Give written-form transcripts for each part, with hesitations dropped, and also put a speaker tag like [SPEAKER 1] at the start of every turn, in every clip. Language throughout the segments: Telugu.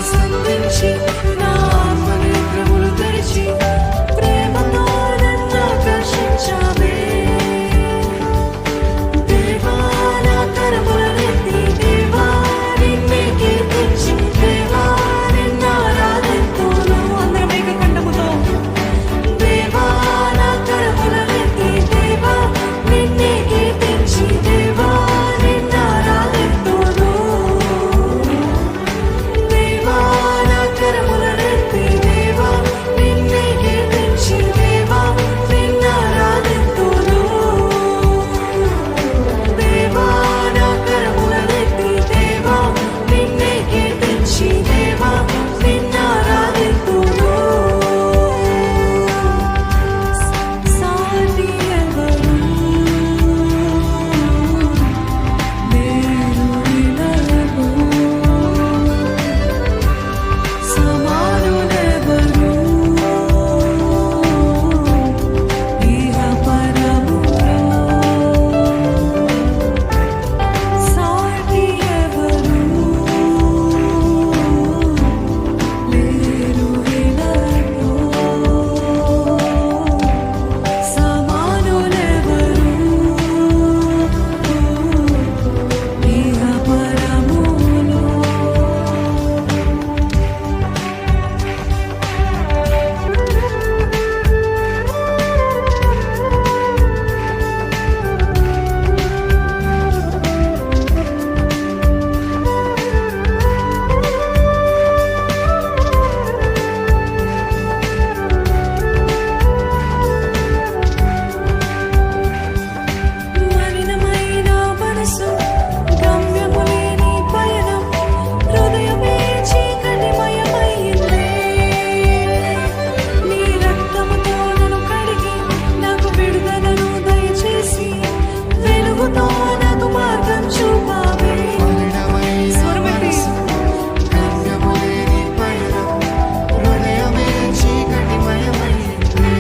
[SPEAKER 1] సంధించి నా ఆత్మనేత్రములు తెరిచి ప్రేమతో నన్ను ఆకర్షించావే. దేవా నా కరములనెత్తి దేవా నిన్నే కీర్తించి దేవా నిన్ను ఆరాధింతును. అందరం ఏకకంఠముతో దేవా నా కరములనెత్తి దేవా నిన్నే కీర్తించి దేవా నిన్ను ఆరాధింతును. దేవా నా కరములనెత్తి దేవా నిన్నే కీర్తించి దేవా నిన్ను ఆరాధింతును. దేవా నా కరములనెత్తి దేవా నిన్నే కీర్తించి దేవా నిన్ను ఆరాధింతును. సాటి ఎవరు లేరు ఇలాగూ, సమానులెవరు ఇహ పరములో. సాటి ఎవరు లేరు ఇలాగూ, సమానులెవరు ఇహ పరములో. మలినమైన మనసు గమ్యము లేని పయనం, హృదయమే చీకటిమయమైందే. నీ రక్తముతో నన్ను కడిగి నాకు విడుదలను దయచేసి వెలుగుతో నాకు మార్గం చూపావే. స్వరమెత్తి
[SPEAKER 2] గమ్యములేని పయనం, హృదయమే చీకటిమయమైంది.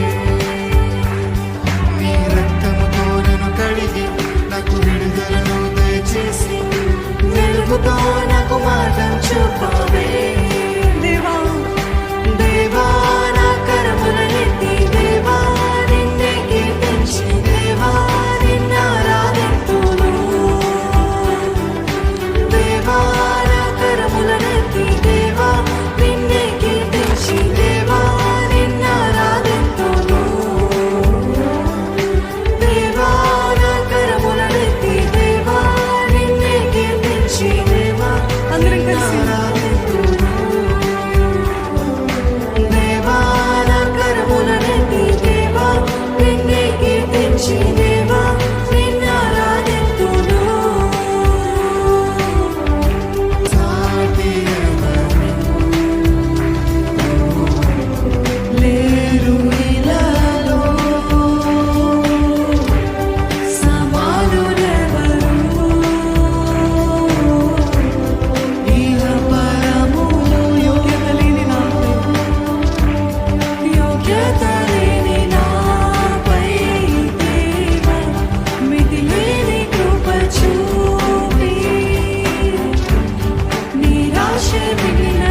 [SPEAKER 2] నీ రక్తముతో నన్ను కడిగి నాకు విడుదలను దయచేసి వెలుగుతో నాకు మార్గం చూపావే.
[SPEAKER 1] దేవా
[SPEAKER 2] దేవా నా కరములనెత్తి దేవా నిన్నే కీర్తించి దేవా నిన్ను ఆరాధింతును. దేవా నా కరములనెత్తి దేవా నిన్నే కీర్తించి దేవా నిన్ను ఆరాధింతును. దేవా నా కరములనెత్తి దేవా నిన్నే కీర్తించి దేవా
[SPEAKER 1] అందరం కలిసి
[SPEAKER 2] ఆరాధింతును. దేవా నా కరములనెత్తి దేవా నిన్నే కీర్తించి దేవా నిన్ను ఆరాధింతును. సాటి ఎవరు లేరు ఇలాలో,
[SPEAKER 1] సమానులెవరు
[SPEAKER 2] ఇహ పరములో.
[SPEAKER 1] యోగ్యత లేని నాపై దేవా మితిలేని కృప చూపి నిరాశ మిగిలిన